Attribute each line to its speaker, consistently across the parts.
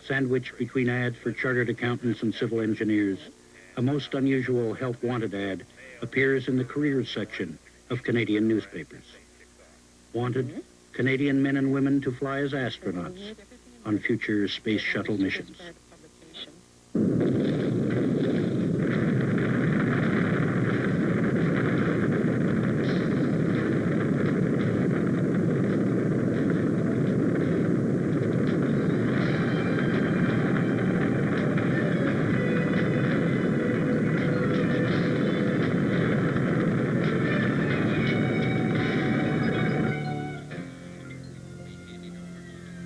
Speaker 1: Sandwiched between ads for chartered accountants and civil engineers, a most unusual help wanted ad appears in the careers section of Canadian newspapers. Wanted, Canadian men and women to fly as astronauts on future space shuttle missions.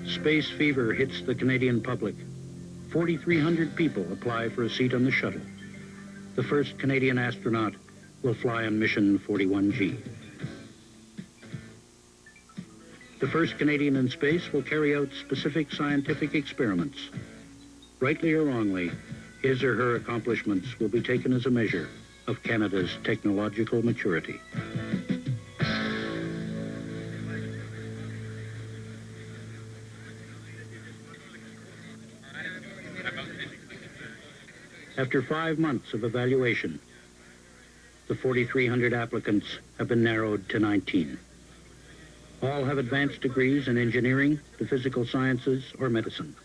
Speaker 1: Space fever hits the Canadian public. 4,300 people apply for a seat on the shuttle. The first Canadian astronaut will fly on mission 41G. The first Canadian in space will carry out specific scientific experiments. Rightly or wrongly, his or her accomplishments will be taken as a measure of Canada's technological maturity. After 5 months of evaluation, the 4,300 applicants have been narrowed to 19. All have advanced degrees in engineering, the physical sciences, or medicine.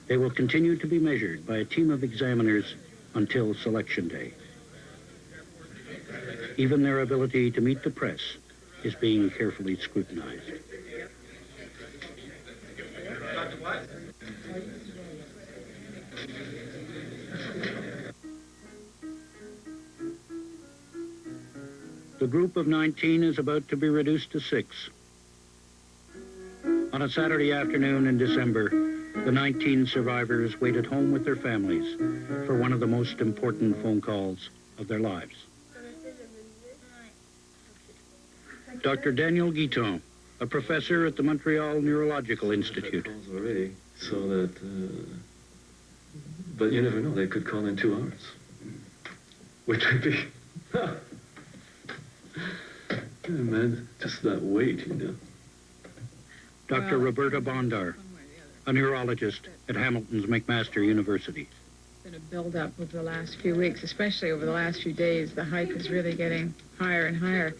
Speaker 1: They will continue to be measured by a team of examiners until selection day. Even their ability to meet the press is being carefully scrutinized. The group of 19 is about to be reduced to 6. On a Saturday afternoon in December, the 19 survivors wait at home with their families for one of the most important phone calls of their lives. Dr. Daniel Guiton, a professor at the Montreal Neurological Institute.
Speaker 2: Already, so that, but you never know, they could call in 2 hours. Which would be, man, just that wait, you know.
Speaker 1: Dr. Roberta Bondar, a neurologist at Hamilton's McMaster University.
Speaker 3: It's been a build-up over the last few weeks, especially over the last few days. The hype is really getting higher and higher.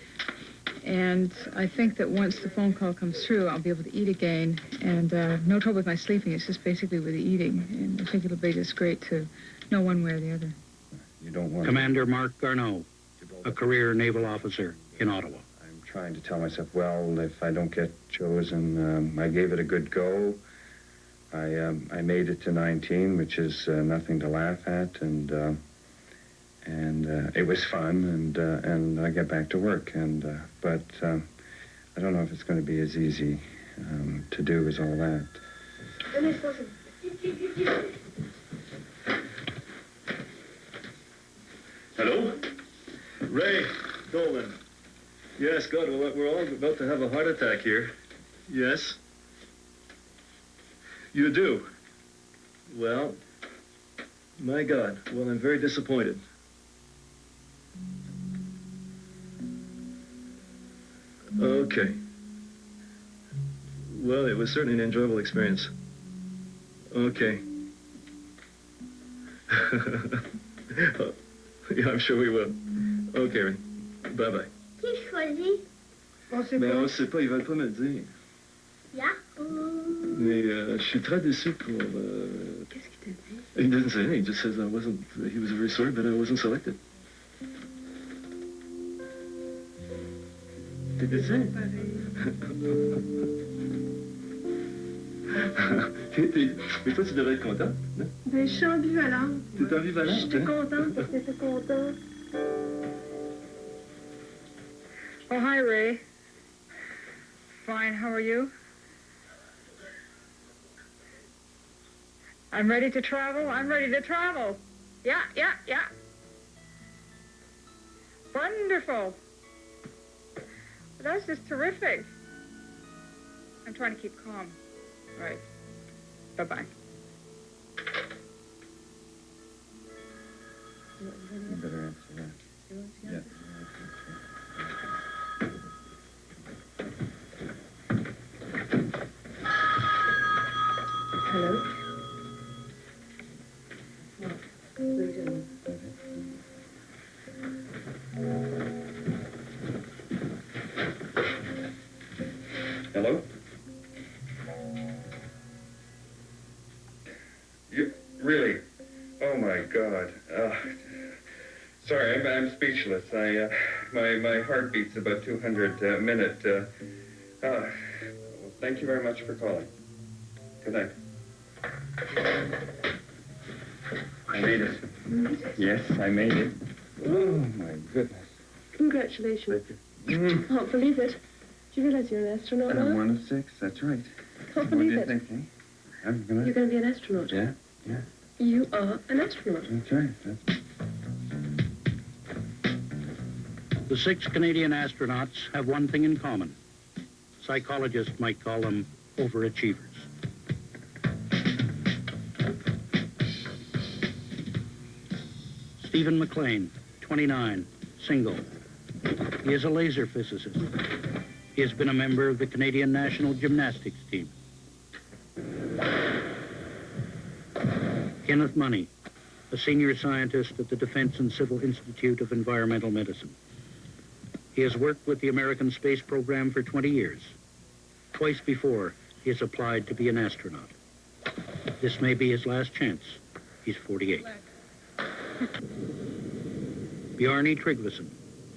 Speaker 3: And I think that once the phone call comes through, I'll be able to eat again. And no trouble with my sleeping. It's just basically with the eating. And I think it'll be just great to know one way or the other.
Speaker 4: You don't want
Speaker 1: Commander Mark Garneau, a career naval officer in Ottawa.
Speaker 4: I'm trying to tell myself, well, if I don't get chosen, I gave it a good go. I made it to 19, which is nothing to laugh at, and it was fun, and I get back to work, but I don't know if it's going to be as easy to do as all that.
Speaker 2: Hello? Ray, Dolan. Yes, God, we're all about to have a heart attack here. Yes? You do? Well, my God. Well, I'm very disappointed. Okay. Well, it was certainly an enjoyable experience. Okay. Yeah, I'm sure we will. Okay, Ray. Bye-bye.
Speaker 5: Qui choisit?
Speaker 2: Mais on sait pas, ils veulent pas me le dire.
Speaker 5: Yahoo!
Speaker 2: Mais je suis très déçu pour...
Speaker 5: Qu'est-ce qu'il t'a dit?
Speaker 2: He didn't say anything. He just says I wasn't... He was very sorry, but I wasn't selected. Did he say? Mais toi, tu devrais être content, non?
Speaker 5: Ben, je suis ambivalente.
Speaker 2: T'es ambivalente,
Speaker 5: Je suis contente parce que t'es content.
Speaker 3: Oh, hi, Ray. Fine, how are you? I'm ready to travel. I'm ready to travel. Yeah. Wonderful. That's just terrific. I'm trying to keep calm. All right. Bye-bye.
Speaker 4: You better answer that. Yeah.
Speaker 5: Hello?
Speaker 4: Hello? You, really? Oh, my God. Sorry, I'm speechless. My heart beats about 200 a minute. Well, thank you very much for calling. Good night. I made it. Yes, I made it. Oh, my goodness.
Speaker 5: Congratulations. I can't believe it. Do you realize you're an astronaut now?
Speaker 4: One of 6, that's right.
Speaker 5: Can't
Speaker 4: What do
Speaker 5: believe
Speaker 4: you
Speaker 5: it.
Speaker 4: think, eh? I'm gonna...
Speaker 5: You're going to be an astronaut.
Speaker 4: Yeah,
Speaker 5: You are an astronaut.
Speaker 4: that's right.
Speaker 1: The 6 Canadian astronauts have one thing in common. Psychologists might call them overachievers. Stephen McLean, 29, single. He is a laser physicist. He has been a member of the Canadian National Gymnastics team. Kenneth Money, a senior scientist at the Defense and Civil Institute of Environmental Medicine. He has worked with the American space program for 20 years. Twice before, he has applied to be an astronaut. This may be his last chance. He's 48. Bjarne Tryggvason,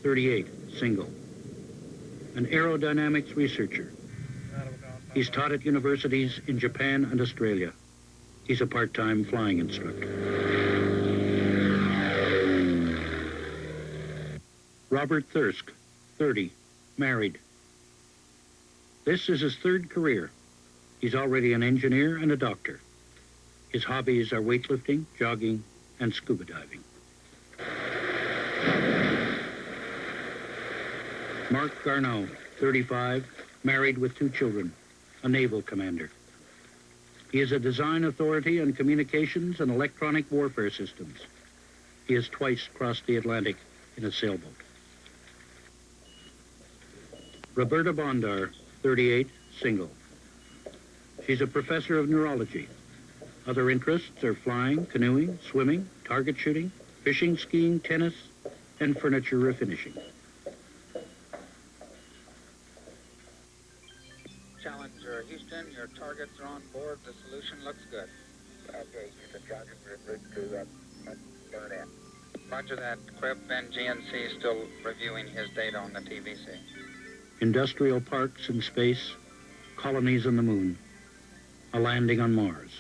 Speaker 1: 38, single. An aerodynamics researcher. He's taught at universities in Japan and Australia. He's a part-time flying instructor. Robert Thirsk, 30, married. This is his 3rd career. He's already an engineer and a doctor. His hobbies are weightlifting, jogging, and scuba diving. Mark Garneau, 35, married with 2 children, a naval commander. He is a design authority on communications and electronic warfare systems. He has twice crossed the Atlantic in a sailboat. Roberta Bondar, 38, single. She's a professor of neurology. Other interests are flying, canoeing, swimming, target shooting, fishing, skiing, tennis, and furniture refinishing.
Speaker 6: Challenger Houston, your targets are on board. The solution looks good. Okay, Houston, Challenger, we're good to burn in. Roger that. Quip and GNC still reviewing his data on the TVC.
Speaker 1: Industrial parks in space, colonies on the moon, a landing on Mars.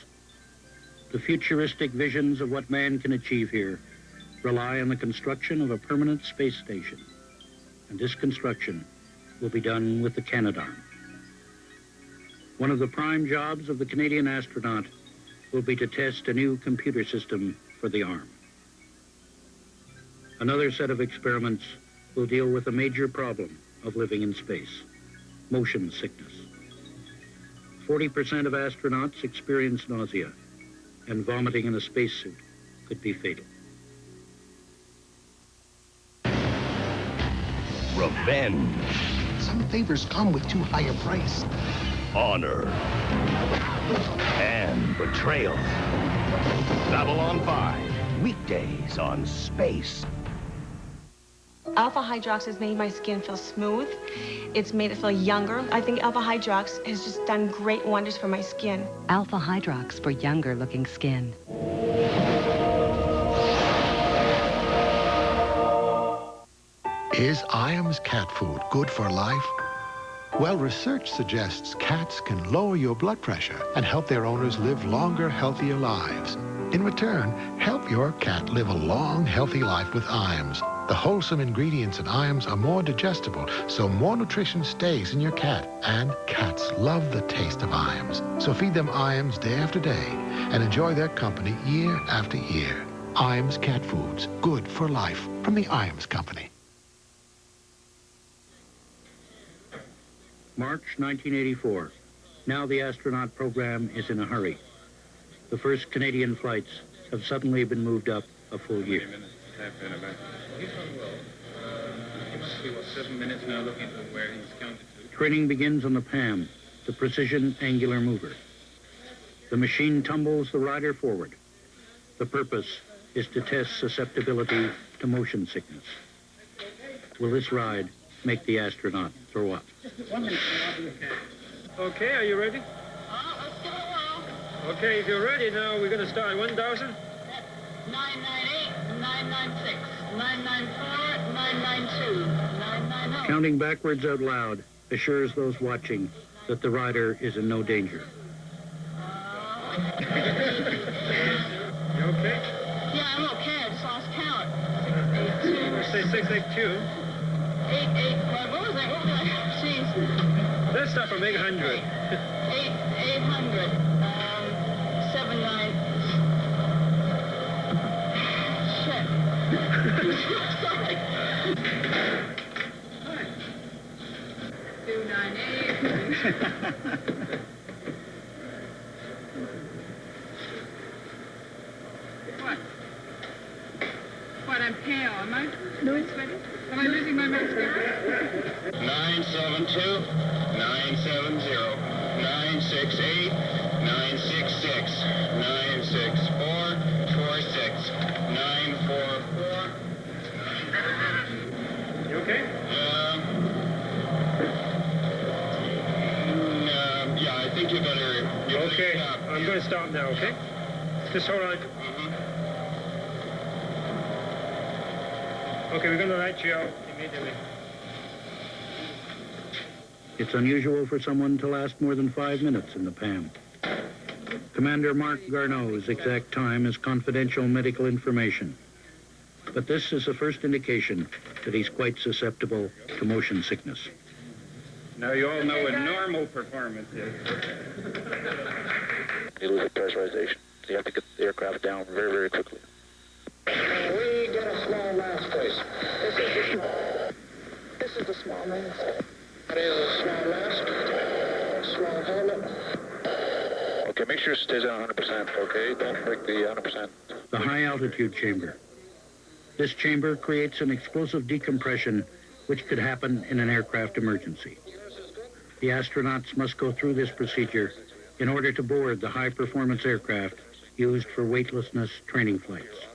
Speaker 1: The futuristic visions of what man can achieve here rely on the construction of a permanent space station. And this construction will be done with the Canadarm. One of the prime jobs of the Canadian astronaut will be to test a new computer system for the arm. Another set of experiments will deal with a major problem of living in space, motion sickness. 40% of astronauts experience nausea, and vomiting in a spacesuit could be fatal.
Speaker 7: Revenge.
Speaker 8: Some favors come with too high a price.
Speaker 7: Honor. And betrayal. Babylon 5. Weekdays on Space.
Speaker 9: Alpha Hydrox has made my skin feel smooth. It's made it feel younger. I think Alpha Hydrox has just done great wonders for my skin.
Speaker 10: Alpha Hydrox for younger looking skin.
Speaker 8: Is Iams cat food good for life? Well, research suggests cats can lower your blood pressure and help their owners live longer, healthier lives. In return, help your cat live a long, healthy life with Iams. The wholesome ingredients in Iams are more digestible, so more nutrition stays in your cat. And cats love the taste of Iams. So feed them Iams day after day and enjoy their company year after year. Iams Cat Foods, good for life, from the Iams Company.
Speaker 1: March 1984. Now the astronaut program is in a hurry. The first Canadian flights have suddenly been moved up a full year. Training begins on the PAM, the Precision Angular Mover. The machine tumbles the rider forward. The purpose is to test susceptibility to motion sickness. Will this ride make the astronaut throw up?
Speaker 2: Okay, are you ready?
Speaker 3: Let's give it a whirl.
Speaker 2: Okay, if you're ready now, we're going to start 1,000.
Speaker 3: 998, 996, 994, 992, 990.
Speaker 1: Counting backwards out loud assures those watching that the rider is in no danger.
Speaker 2: You okay?
Speaker 3: Yeah, I'm okay. I just lost count. 682.
Speaker 2: Say 682.
Speaker 3: 885. What was that? Jeez.
Speaker 2: Let's start from 800.
Speaker 3: 800. 79. Shit. Sorry. 298. What, I'm pale, am I? No, it's ready. Am I losing my mascara?
Speaker 7: 972, 970, 968, 966, 964, 46, 944.
Speaker 2: You okay?
Speaker 7: Yeah, I think you better
Speaker 2: Okay,
Speaker 7: stop.
Speaker 2: I'm going to stop now, okay? Just hold on. Okay, we're going to let you out immediately.
Speaker 1: It's unusual for someone to last more than 5 minutes in the PAM. Commander Mark Garneau's exact time is confidential medical information. But this is the first indication that he's quite susceptible to motion sickness.
Speaker 11: Now you all know what normal performance is.
Speaker 6: You lose the pressurization. You have to get the aircraft down very, very quickly.
Speaker 12: We get a small mast, please. This is the small mast. That is a small mast. Small helmet.
Speaker 6: Okay, make sure it stays at 100%, okay? Don't break the 100%.
Speaker 1: The high-altitude chamber. This chamber creates an explosive decompression which could happen in an aircraft emergency. The astronauts must go through this procedure in order to board the high-performance aircraft used for weightlessness training flights.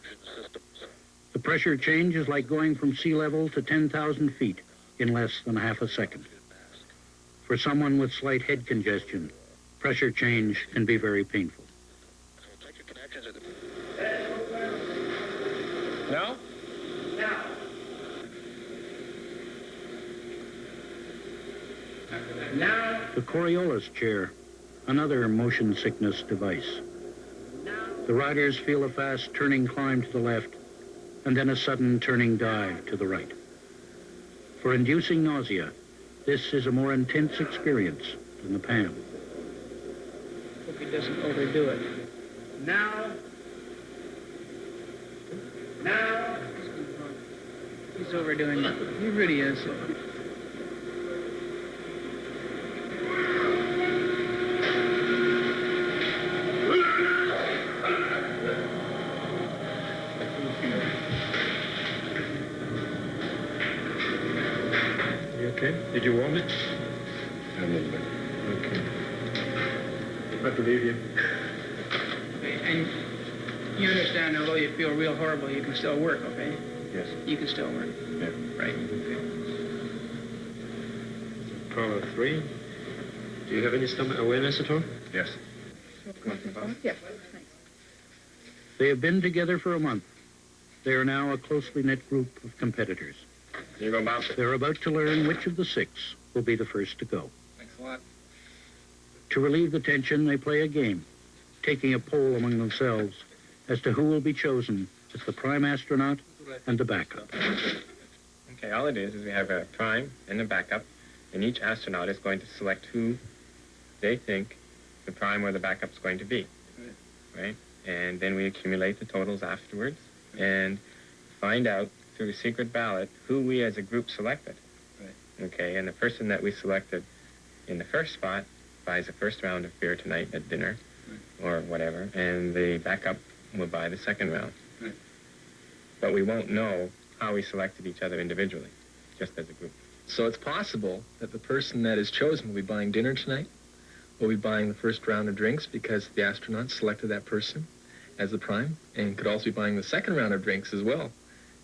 Speaker 1: The pressure change is like going from sea level to 10,000 feet in less than half a second. For someone with slight head congestion, pressure change can be very painful.
Speaker 2: Now?
Speaker 12: Now. Now.
Speaker 1: The Coriolis chair, another motion sickness device. The riders feel a fast turning climb to the left and then a sudden turning dive to the right. For inducing nausea, this is a more intense experience than the PAM.
Speaker 3: Hope he doesn't overdo it.
Speaker 12: Now. Now.
Speaker 3: He's overdoing it. He really is.
Speaker 2: Okay. Did you warm it?
Speaker 4: A little bit.
Speaker 2: Okay. I believe you.
Speaker 3: And you understand, although you feel real horrible, you can still work, okay?
Speaker 4: Yes.
Speaker 3: You can still work.
Speaker 4: Yeah.
Speaker 3: Right. Okay.
Speaker 2: Caller 3. Do you have any stomach awareness at all?
Speaker 4: Yes.
Speaker 3: Yeah.
Speaker 1: They have been together for a month. They are now a closely knit group of competitors.
Speaker 2: You go, Bob.
Speaker 1: They're about to learn which of the 6 will be the first to go.
Speaker 11: Thanks a lot.
Speaker 1: To relieve the tension, they play a game, taking a poll among themselves as to who will be chosen as the prime astronaut and the backup.
Speaker 11: Okay, all it is we have a prime and a backup, and each astronaut is going to select who they think the prime or the backup is going to be. Right? And then we accumulate the totals afterwards and find out through a secret ballot who we as a group selected. Right. Okay, and the person that we selected in the first spot buys a first round of beer tonight at dinner, right, or whatever, and the backup will buy the second round. Right. But we won't know how we selected each other individually, just as a group.
Speaker 13: So it's possible that the person that is chosen will be buying dinner tonight, will be buying the first round of drinks because the astronauts selected that person as the prime, and could also be buying the second round of drinks as well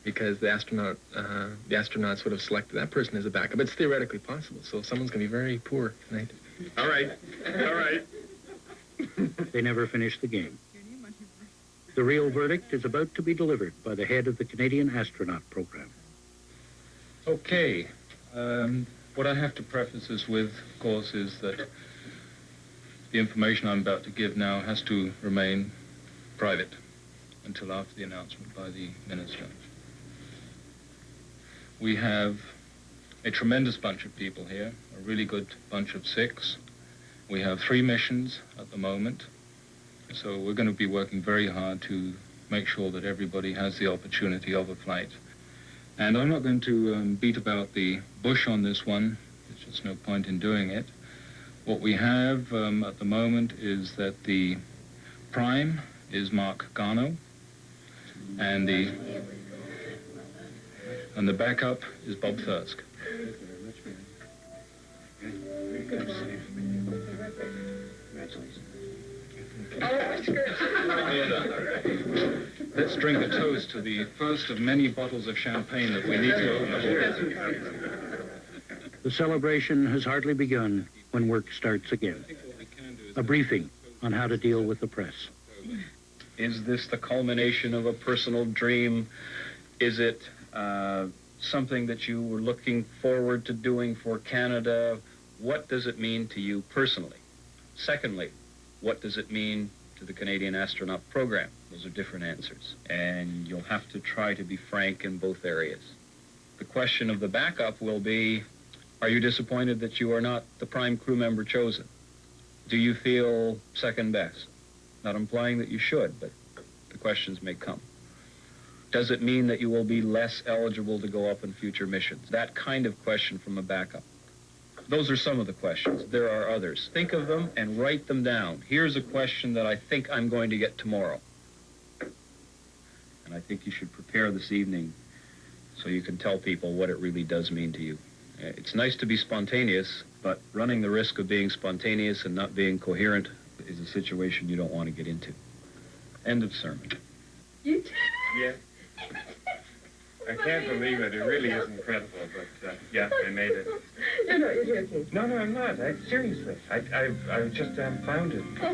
Speaker 13: because the astronauts would have selected that person as a backup. It's theoretically possible, so someone's going to be very poor tonight.
Speaker 2: All right. All right.
Speaker 1: They never finished the game. The real verdict is about to be delivered by the head of the Canadian Astronaut Program.
Speaker 14: Okay. What I have to preface this with, of course, is that the information I'm about to give now has to remain private until after the announcement by the Minister. We have a tremendous bunch of people here, a really good bunch of 6. We have 3 missions at the moment, so we're going to be working very hard to make sure that everybody has the opportunity of a flight. And I'm not going to beat about the bush on this one. There's just no point in doing it. What we have at the moment is that the prime is Mark Garneau, and the backup is Bob Thirsk. Let's drink a toast to the first of many bottles of champagne that we need to open.
Speaker 1: The celebration has hardly begun when work starts again. A briefing on how to deal with the press.
Speaker 14: Is this the culmination of a personal dream? Is it something that you were looking forward to doing for Canada? What does it mean to you personally? Secondly, what does it mean to the Canadian Astronaut Program? Those are different answers, and you'll have to try to be frank in both areas. The question of the backup will be, are you disappointed that you are not the prime crew member chosen? Do you feel second best? Not implying that you should, but the questions may come. Does it mean that you will be less eligible to go up in future missions? That kind of question from a backup. Those are some of the questions. There are others. Think of them and write them down. Here's a question that I think I'm going to get tomorrow. And I think you should prepare this evening so you can tell people what it really does mean to you. It's nice to be spontaneous, but running the risk of being spontaneous and not being coherent is a situation you don't want to get into. End of sermon.
Speaker 5: You did?
Speaker 11: Yeah. I can't believe it. It really is incredible, but yeah, I made it.
Speaker 5: You're joking.
Speaker 13: No, I'm not. Seriously. I just found it.
Speaker 5: Oh,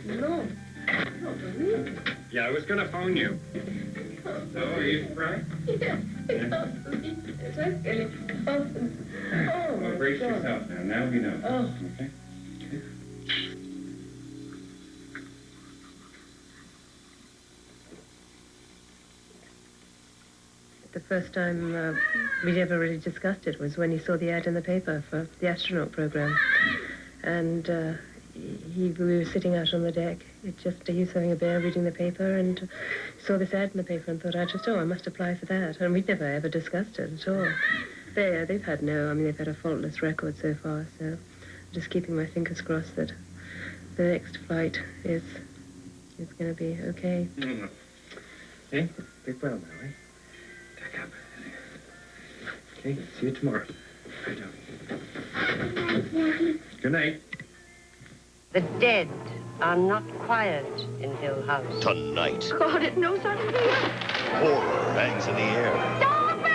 Speaker 5: no. I don't believe it.
Speaker 11: Yeah, I was going to phone you. So, are you right?
Speaker 5: Yeah, I can't believe it. It's really awesome. Oh,
Speaker 11: Well, brace
Speaker 5: God.
Speaker 11: yourself now. Now we know.
Speaker 5: Oh.
Speaker 11: Okay?
Speaker 5: The first time we ever really discussed it was when he saw the ad in the paper for the astronaut program. And we were sitting out on the deck. He was having a beer, reading the paper, and saw this ad in the paper and thought, I must apply for that. And we'd never ever discussed it at all. They've had they've had a faultless record so far, so I'm just keeping my fingers crossed that the next flight is going to be okay.
Speaker 13: Mm-hmm. Okay, big well now, eh? Back up. Okay, see you tomorrow. Right on. Good night.
Speaker 15: The dead are not quiet in Hill House.
Speaker 16: Tonight,
Speaker 15: God, it knows I'm here.
Speaker 16: horror hangs in the air.
Speaker 15: Stop it!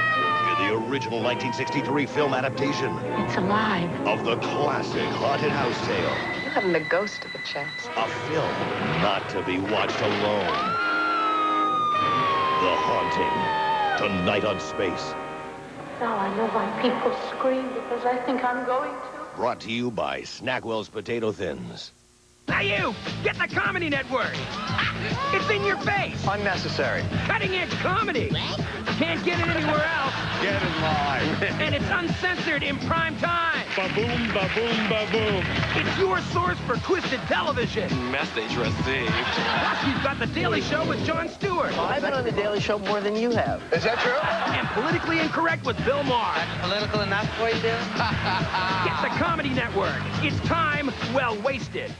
Speaker 16: In the original 1963 film adaptation
Speaker 15: It's alive.
Speaker 16: of the classic haunted house tale.
Speaker 15: You haven't the ghost of a chance.
Speaker 16: A film not to be watched alone. The Haunting. Tonight on Space.
Speaker 15: Now I know why people scream, because I think I'm going to.
Speaker 16: Brought to you by Snackwell's Potato Thins.
Speaker 17: Hey, you! Get the Comedy Network! It's in your face!
Speaker 16: Unnecessary.
Speaker 17: Cutting-edge comedy! Can't get it anywhere else!
Speaker 16: Get in line.
Speaker 17: And it's uncensored in prime time!
Speaker 16: Ba-boom, ba-boom, ba-boom.
Speaker 17: It's your source for twisted television!
Speaker 18: Message received.
Speaker 17: Plus, you've got The Daily Show with Jon Stewart!
Speaker 18: I've been on The Daily Show more than you have. Is that true?
Speaker 17: And Politically Incorrect with Bill Maher!
Speaker 18: Political enough for you, Bill?
Speaker 17: Get the Comedy Network! It's time well wasted!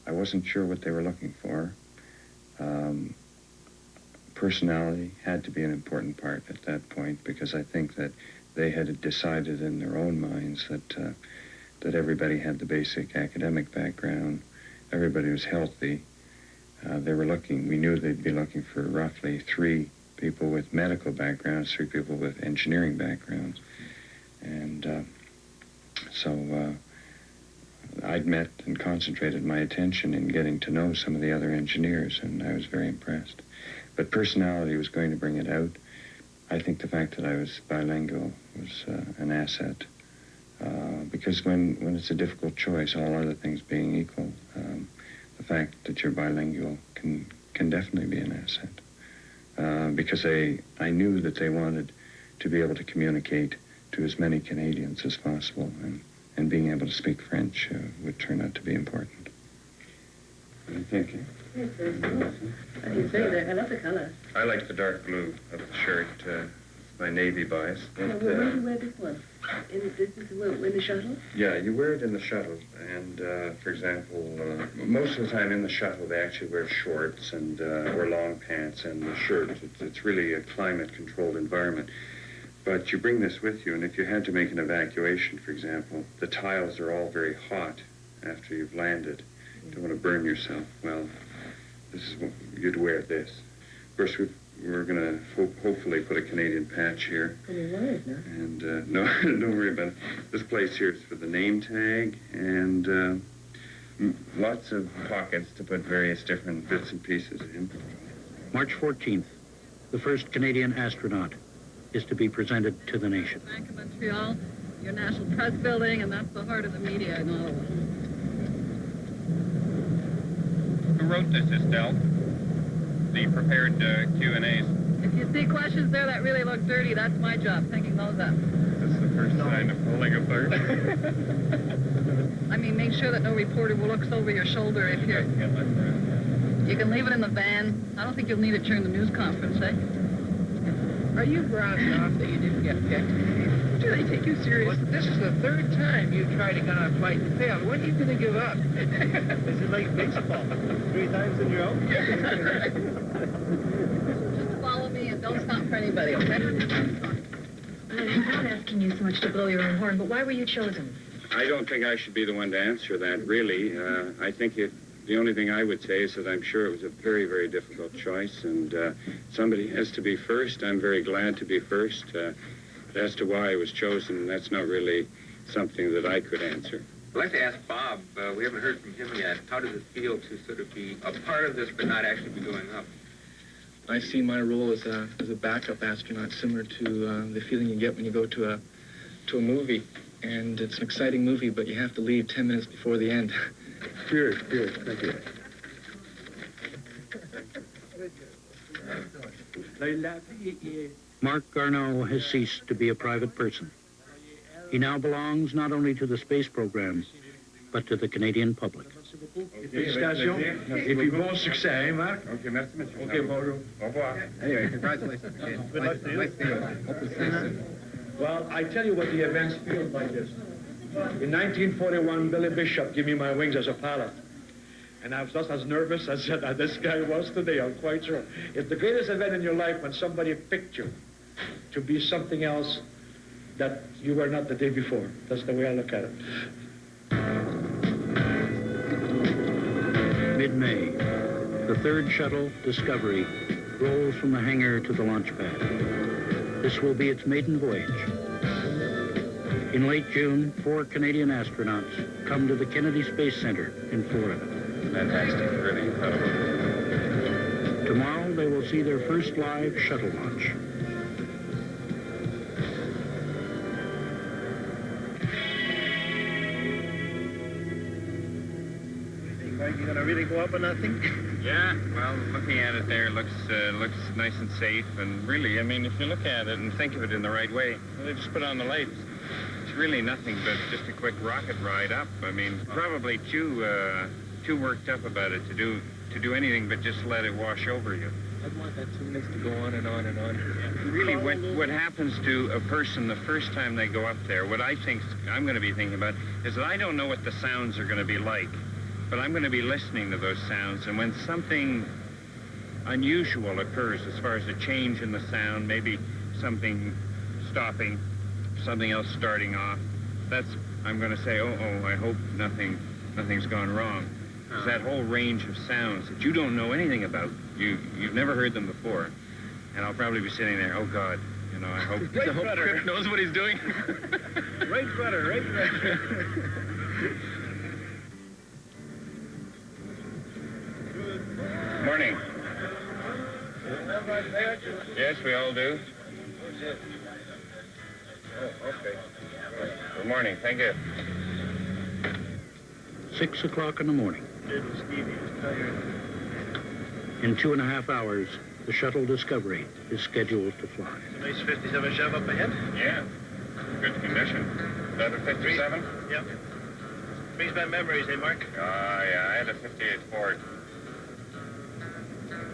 Speaker 4: I wasn't sure what they were looking for. Personality had to be an important part at that point, because I think that they had decided in their own minds that that everybody had the basic academic background. Everybody was healthy. We knew they'd be looking for roughly 3 people with medical backgrounds, 3 people with engineering backgrounds. And so I'd met and concentrated my attention in getting to know some of the other engineers, and I was very impressed. But personality was going to bring it out. I think the fact that I was bilingual was an asset, because when it's a difficult choice, all other things being equal, the fact that you're bilingual can definitely be an asset. Because I knew that they wanted to be able to communicate to as many Canadians as possible, and being able to speak French would turn out to be important. What do you think?
Speaker 5: Yes, very nice. How do you say that? I love the color.
Speaker 4: I like the dark blue of the shirt. It's my navy bias.
Speaker 5: Where do you wear this one? In the shuttle?
Speaker 4: Yeah, you wear it in the shuttle. And, for example, most of the time in the shuttle, they actually wear shorts and or long pants and the shirt. It's really a climate-controlled environment. But you bring this with you, and if you had to make an evacuation, for example, the tiles are all very hot after you've landed. You don't want to burn yourself. Well, this is what you'd wear this. Of course, we're going to hopefully put a Canadian patch here. And no, don't worry about it. This place here is for the name tag, and lots of pockets to put various different bits and pieces in.
Speaker 1: March 14th, the first Canadian astronaut is to be presented to the nation.
Speaker 3: Back in Montreal, your National Press Building, and that's the heart of the media in Ottawa.
Speaker 11: Who wrote this, Estelle? The prepared Q&As.
Speaker 3: If you see questions there that really look dirty, that's my job, thinking those up.
Speaker 11: That's the first sign of pulling apart.
Speaker 3: I mean, make sure that no reporter looks over your shoulder if you're... You can leave it in the van. I don't think you'll need it during the news conference, eh?
Speaker 18: Are you groused off that you didn't get picked? Do they take you serious? Well, this is the 3rd time you tried to get on a flight and failed. When are you going to give up? Is it like baseball? 3 times in a row?
Speaker 3: Just follow me and don't stop for anybody, okay?
Speaker 19: I'm not asking you so much to blow your own horn, but why were you chosen?
Speaker 4: I don't think I should be the one to answer that, really. I think the only thing I would say is that I'm sure it was a very, very difficult choice, and somebody has to be first. I'm very glad to be first. As to why I was chosen, that's not really something that I could answer.
Speaker 11: I'd like to ask Bob, we haven't heard from him yet, how does it feel to sort of be a part of this but not actually be going up?
Speaker 13: I see my role as a backup astronaut, similar to the feeling you get when you go to a movie. And it's an exciting movie, but you have to leave 10 minutes before the end.
Speaker 4: Good, thank you.
Speaker 1: Mark Garneau has ceased to be a private person. He now belongs not only to the space program, but to the Canadian public.
Speaker 20: Félicitations. Et puis bon succès, hein, Marc?
Speaker 4: Okay, merci, monsieur.
Speaker 20: Okay, bonjour.
Speaker 4: Au revoir.
Speaker 20: Anyway, congratulations. Good luck to you. Well, I tell you what the events feel like this. In 1941, Billy Bishop gave me my wings as a pilot. And I was just as nervous as this guy was today, I'm quite sure. It's the greatest event in your life when somebody picked you to be something else that you were not the day before. That's the way I look at it.
Speaker 1: Mid-May, the 3rd shuttle, Discovery, rolls from the hangar to the launch pad. This will be its maiden voyage. In late June, 4 Canadian astronauts come to the Kennedy Space Center in Florida.
Speaker 4: Fantastic, really incredible.
Speaker 1: Tomorrow, they will see their first live shuttle launch.
Speaker 20: You gonna really go up or nothing?
Speaker 11: Yeah, well, looking at it there, looks nice and safe. And really, I mean, if you look at it and think of it in the right way, they just put on the lights. It's really nothing but just a quick rocket ride up. I mean, probably too worked up about it to do anything but just let it wash over you.
Speaker 13: I'd want that 2 minutes to go on and on and on.
Speaker 11: Really, what happens to a person the first time they go up there, what I think I'm going to be thinking about is that I don't know what the sounds are going to be like, but I'm going to be listening to those sounds, and when something unusual occurs as far as a change in the sound, maybe something stopping, something else starting off, that's
Speaker 4: I'm going to say, I hope nothing's gone wrong. There's that whole range of sounds that you don't know anything about. You've never heard them before. And I'll probably be sitting there, oh, God, I hope...
Speaker 11: I hope Crip knows what he's doing.
Speaker 20: Right rudder, right rudder.
Speaker 4: Morning. Yes, we all do.
Speaker 20: Oh, okay.
Speaker 4: Good morning. Thank you.
Speaker 1: 6 o'clock in the morning. In 2.5 hours, the shuttle Discovery is scheduled to fly.
Speaker 20: Nice 57 Chev up ahead.
Speaker 4: Yeah. Good condition. Is that a 57?
Speaker 20: Yep. Brings back memories, eh, Mark?
Speaker 4: Yeah, I had a 58 Ford.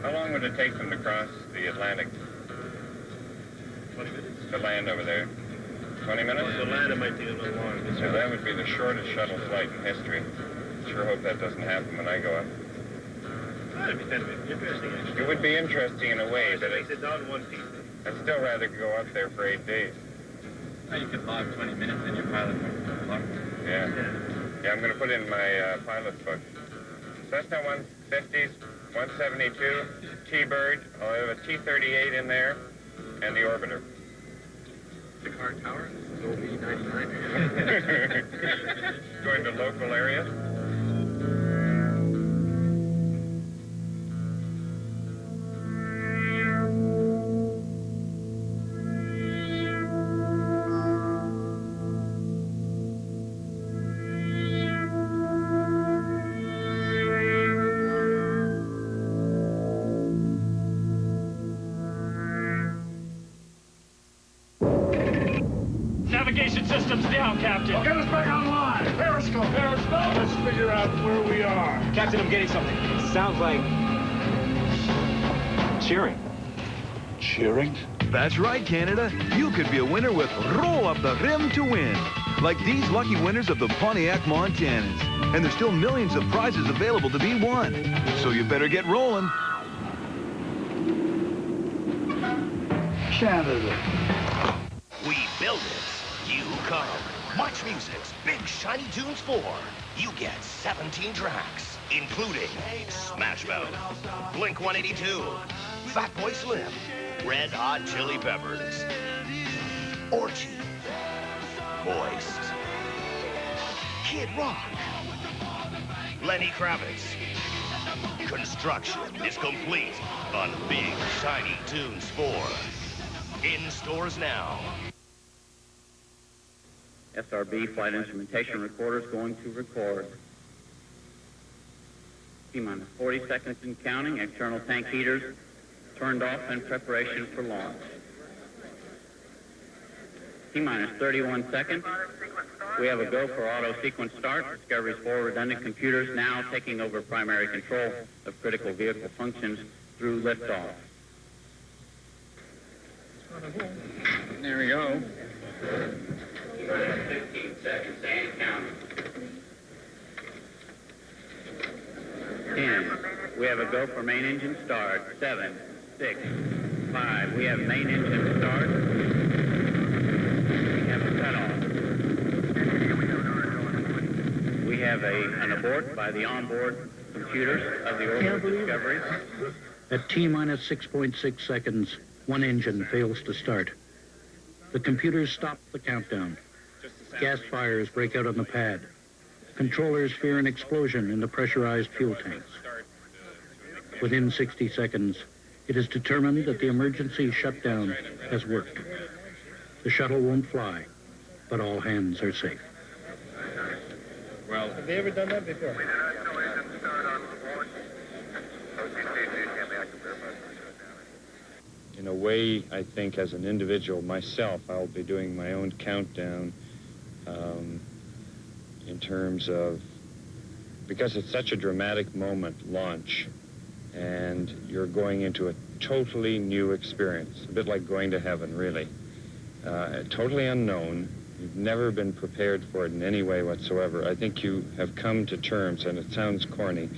Speaker 4: How long would it take them to cross the Atlantic?
Speaker 20: 20 minutes.
Speaker 4: To land over there? 20 minutes?
Speaker 20: Well, to land, it might take a little longer.
Speaker 4: So that would be the shortest shuttle flight in history. Sure hope that doesn't happen when I go up.
Speaker 20: That'd be kind of interesting, actually.
Speaker 4: It would be interesting in a way, but
Speaker 20: Makes it down in one piece.
Speaker 4: I'd still rather go up there for 8 days.
Speaker 11: You could log 20 minutes in your pilot book. Log.
Speaker 4: Yeah, I'm going to put in my pilot's book. Cessna 150s, 172, T-Bird. I'll have a T-38 in there, and the Orbiter.
Speaker 11: The car tower? OB-99.
Speaker 4: Going to local areas?
Speaker 16: Navigation system's down, Captain.
Speaker 20: Well, get us back online. Periscope. Let's figure out where we are.
Speaker 16: Captain, I'm getting something. It sounds like... cheering.
Speaker 21: Cheering?
Speaker 22: That's right, Canada. You could be a winner with Roll Up the Rim to Win. Like these lucky winners of the Pontiac Montanas. And there's still millions of prizes available to be won. So you better get rolling.
Speaker 21: Canada.
Speaker 23: We build it, you come. Much Music's Big Shiny Tunes 4. You get 17 tracks, including Smash Mouth, Blink-182, Fatboy Slim, Red Hot Chili Peppers, Orgy, Moist, Kid Rock, Lenny Kravitz. Construction is complete on Big Shiny Tunes 4. In stores now.
Speaker 6: SRB flight instrumentation recorder is going to record. T-minus 40 seconds and counting. External tank heaters turned off in preparation for launch. T-minus 31 seconds. We have a go for auto sequence start. Discovery's 4 redundant computers now taking over primary control of critical vehicle functions through liftoff.
Speaker 4: There we go.
Speaker 6: 15 seconds and counting. 10. We have a go for main engine start. 7, 6, 5. We have main engine start. We have a cutoff. We have an abort by the onboard computers of the Orbital Discovery.
Speaker 1: At T-minus 6.6 seconds, one engine fails to start. The computers stop the countdown. Gas fires break out on the pad. Controllers fear an explosion in the pressurized fuel tanks. Within 60 seconds, it is determined that the emergency shutdown has worked. The shuttle won't fly, but all hands are safe.
Speaker 4: Well,
Speaker 20: have they ever done that before?
Speaker 4: in a way, I think, as an individual myself, I'll be doing my own countdown in terms of, because it's such a dramatic moment, launch, and you're going into a totally new experience, a bit like going to heaven, really. Totally unknown. You've never been prepared for it in any way whatsoever. I think you have come to terms, and it sounds corny,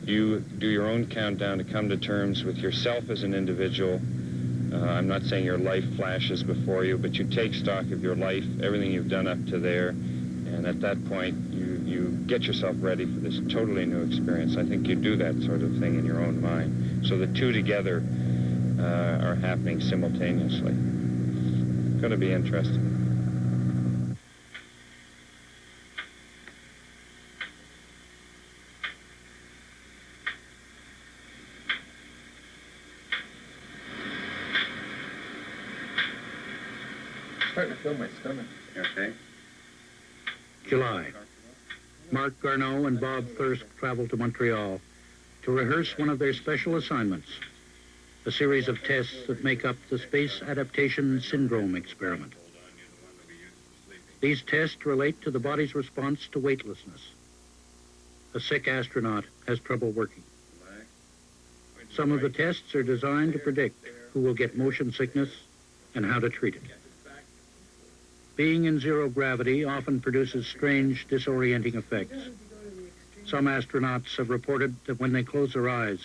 Speaker 4: you do your own countdown to come to terms with yourself as an individual. I'm not saying your life flashes before you, but you take stock of your life, everything you've done up to there, And at that point, you get yourself ready for this totally new experience. I think you do that sort of thing in your own mind. So the two together are happening simultaneously. It's going to be interesting.
Speaker 13: Starting to feel my stomach.
Speaker 4: Okay.
Speaker 1: July. Mark Garneau and Bob Thirsk travel to Montreal to rehearse one of their special assignments, a series of tests that make up the Space Adaptation Syndrome experiment. These tests relate to the body's response to weightlessness. A sick astronaut has trouble working. Some of the tests are designed to predict who will get motion sickness and how to treat it. Being in zero gravity often produces strange, disorienting effects. Some astronauts have reported that when they close their eyes,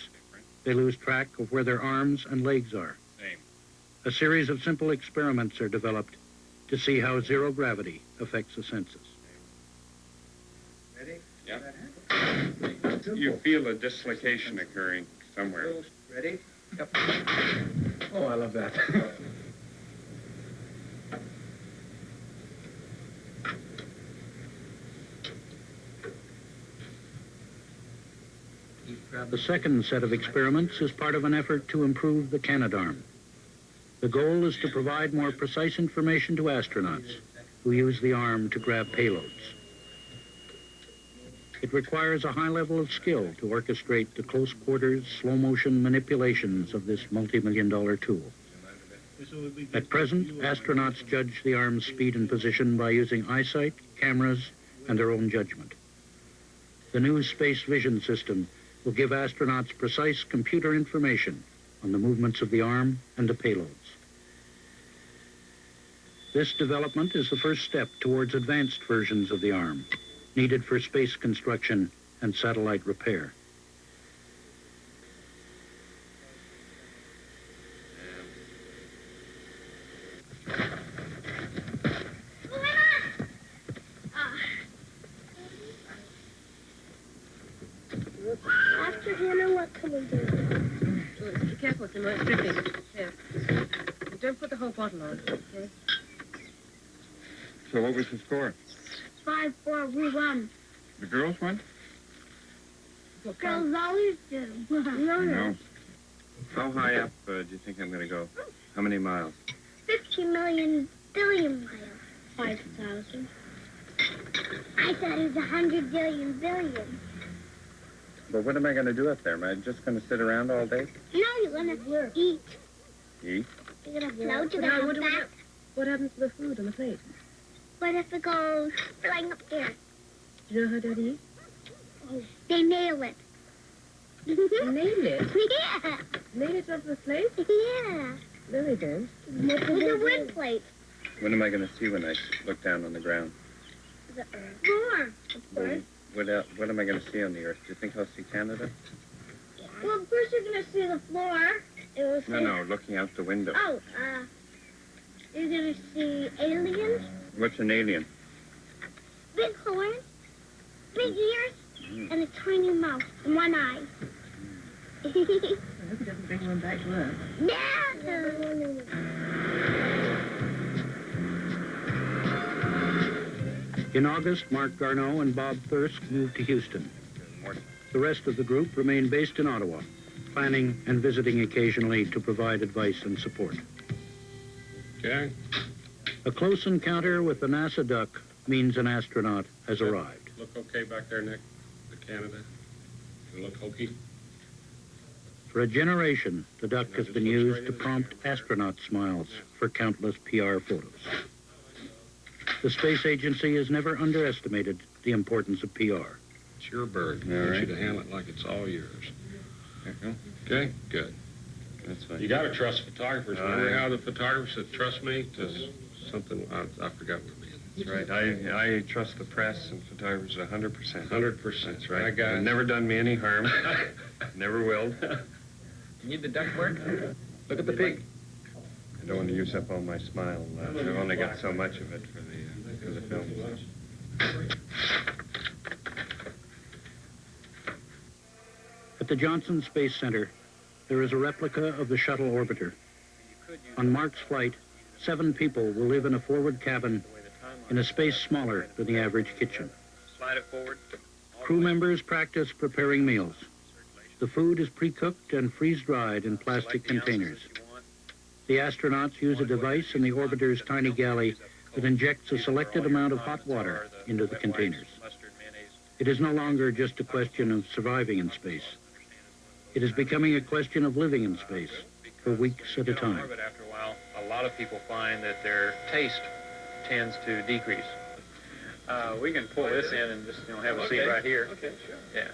Speaker 1: they lose track of where their arms and legs are. A series of simple experiments are developed to see how zero gravity affects the senses.
Speaker 4: Ready? Yeah. You feel a dislocation occurring somewhere.
Speaker 18: Ready?
Speaker 13: Yep. Oh, I love that.
Speaker 1: The second set of experiments is part of an effort to improve the Canadarm. The goal is to provide more precise information to astronauts who use the arm to grab payloads. It requires a high level of skill to orchestrate the close quarters, slow motion manipulations of this multi-million-dollar tool. At present, astronauts judge the arm's speed and position by using eyesight, cameras, and their own judgment. The new space vision system will give astronauts precise computer information on the movements of the arm and the payloads. This development is the first step towards advanced versions of the arm, needed for space construction and satellite repair.
Speaker 8: After dinner, what can we do?
Speaker 5: Be careful, it's more dripping. Here. Don't put the whole bottle on, okay?
Speaker 4: So what was the score?
Speaker 8: 5-4, we won.
Speaker 4: The girls won?
Speaker 8: Girls always do.
Speaker 4: No. How high up do you think I'm going to go? How many miles?
Speaker 8: 50 million billion miles. 5,000. I thought it was 100 billion billion.
Speaker 4: But what am I going to do up there? Am I just going to sit around all day?
Speaker 8: No, you're going to eat.
Speaker 4: Eat?
Speaker 8: You're going to float, you're going to come back.
Speaker 5: What happens to the food on the plate?
Speaker 8: What if it goes flying up there?
Speaker 5: Do you know how Daddy eats?
Speaker 8: Oh, they nail it.
Speaker 5: Nail it?
Speaker 8: Yeah.
Speaker 5: Nail it off the plate?
Speaker 8: Yeah.
Speaker 5: No, they don't.
Speaker 8: With a wood plate.
Speaker 4: What am I going to see when I look down on the ground?
Speaker 8: The earth. More, of course.
Speaker 4: What am I going to see on the Earth? Do you think I'll see Canada?
Speaker 8: Well, first you're going to see the floor. It will say...
Speaker 4: No, looking out the window.
Speaker 8: Oh, you're going to see aliens.
Speaker 4: What's an alien?
Speaker 8: Big horns, big ears, and a tiny mouth and one eye.
Speaker 5: I hope he doesn't bring one back to us.
Speaker 8: No!
Speaker 1: In August, Mark Garneau and Bob Thirsk moved to Houston. The rest of the group remained based in Ottawa, planning and visiting occasionally to provide advice and support.
Speaker 4: Okay.
Speaker 1: A close encounter with the NASA duck means an astronaut has arrived.
Speaker 4: Look okay back there, Nick? The Canada? You look hokey?
Speaker 1: For a generation, the duck has been used to prompt astronaut smiles for countless PR photos. The space agency has never underestimated the importance of PR.
Speaker 9: It's your bird. I want you to handle it like it's all yours. Okay? Good.
Speaker 4: That's fine.
Speaker 9: You got to trust photographers. Remember how the photographer said, trust me to something? I forgot what it means.
Speaker 4: That's right. I trust the press and photographers 100%.
Speaker 9: 100%.
Speaker 4: That's right.
Speaker 9: My guys.
Speaker 4: They've never done me any harm. Never will.
Speaker 13: You need the duck work? Look at the pig.
Speaker 4: I don't want to use up all my smile. I've only got so much of it for the film.
Speaker 1: At the Johnson Space Center, there is a replica of the shuttle orbiter. On Mark's flight, 7 people will live in a forward cabin in a space smaller than the average kitchen.
Speaker 11: Slide it forward.
Speaker 1: Crew members practice preparing meals. The food is pre-cooked and freeze-dried in plastic containers. The astronauts use a device in the orbiter's tiny galley that injects a selected amount of hot water into the containers. It is no longer just a question of surviving in space. It is becoming a question of living in space for weeks at a time.
Speaker 11: But after a while, a lot of people find that their taste tends to decrease. We can pull this in and just have a seat right here. Okay, sure. Yeah.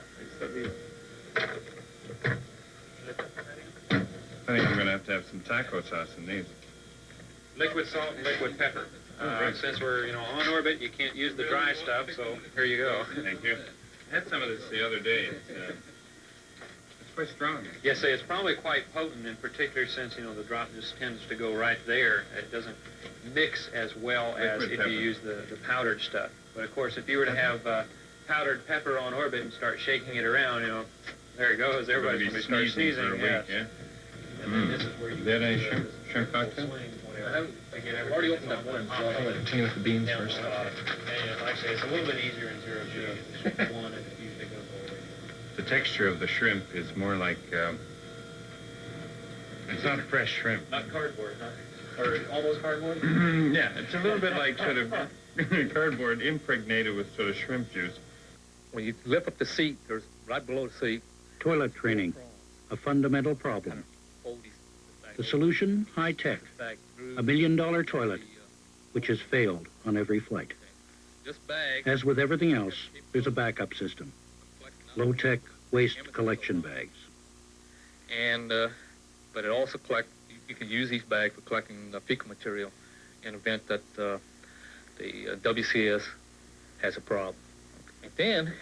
Speaker 4: I think I'm going to have some taco sauce in these.
Speaker 11: Liquid salt and liquid pepper. Since we're on orbit, you can't use the dry stuff, so here you go.
Speaker 4: Thank you. I had some of this the other day. It's quite strong.
Speaker 11: Yes, it's probably quite potent in particular since, the drop just tends to go right there. It doesn't mix as well as if you use the powdered stuff. But of course, if you were to have powdered pepper on orbit and start shaking it around, there it goes. Everybody's going to start sneezing.
Speaker 4: For a week,
Speaker 11: yes.
Speaker 4: yeah?
Speaker 11: And then this is where you
Speaker 4: Did I shrimp cocktail?
Speaker 11: I've already opened up one.
Speaker 13: I'm going to continue with the beans first.
Speaker 11: And like I say, it's a little bit easier in 0G. One and it usually goes all the way.
Speaker 4: The texture of the shrimp is more like, it's not fresh shrimp.
Speaker 11: Not cardboard, huh? Or almost cardboard?
Speaker 4: Yeah, it's a little bit like sort of cardboard impregnated with sort of shrimp juice.
Speaker 7: When you lift up the seat, there's right below the seat.
Speaker 1: Toilet training, a fundamental problem. The solution, high-tech, $1 million toilet, which has failed on every flight. As with everything else, there's a backup system. Low-tech waste collection bags.
Speaker 7: And, but it also you can use these bags for collecting fecal material in the event that the WCS has a problem. And then,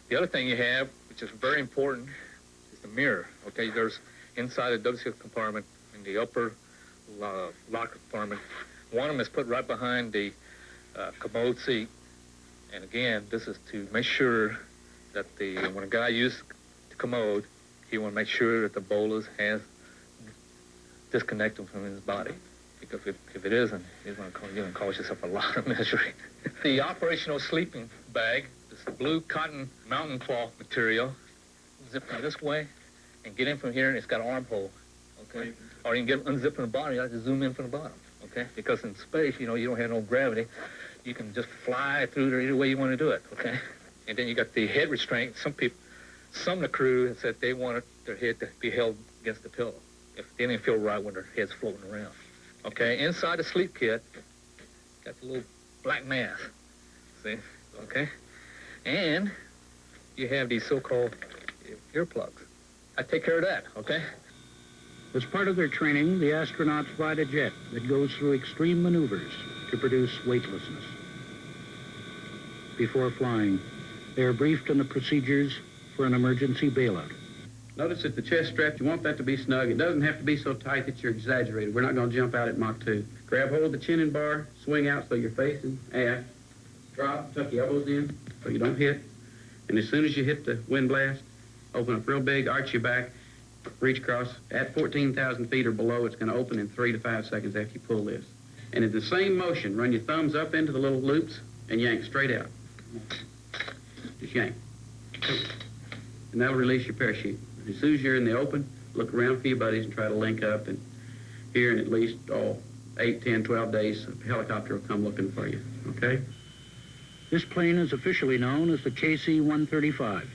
Speaker 7: the other thing you have, which is very important, is the mirror. Okay, there's inside the WCS compartment, in the upper locker compartment. One of them is put right behind the commode seat. And again, this is to make sure that when a guy uses the commode, he want to make sure that the bolus has disconnected from his body. Because if it isn't, you're going to cause yourself a lot of misery. The operational sleeping bag, this blue cotton mountain cloth material, zip from this way and get in from here, and it's got an armhole. Okay? Or you can unzip from the bottom, you have to zoom in from the bottom. Okay? Because in space, you don't have no gravity. You can just fly through there either way you want to do it. Okay? And then you got the head restraint. Some of the crew have said they wanted their head to be held against the pillow. If they didn't feel right when their head's floating around. Okay, inside the sleep kit, got the little black mask, see, okay? And you have these so-called earplugs. I take care of that, okay?
Speaker 1: As part of their training, the astronauts ride a jet that goes through extreme maneuvers to produce weightlessness. Before flying, they are briefed on the procedures for an emergency bailout.
Speaker 10: Notice that the chest strap, you want that to be snug. It doesn't have to be so tight that you're exaggerated. We're not going to jump out at Mach 2. Grab hold of the chin and bar, swing out so you're facing aft. Drop, tuck your elbows in so you don't hit. And as soon as you hit the wind blast, open up real big, arch your back, reach across. At 14,000 feet or below, it's going to open in 3 to 5 seconds after you pull this. And in the same motion, run your thumbs up into the little loops and yank straight out. Just yank. And that'll release your parachute. As soon as you're in the open, look around for your buddies and try to link up. And here in at least 8, 10, 12 days, a helicopter will come looking for you, okay?
Speaker 1: This plane is officially known as the KC-135.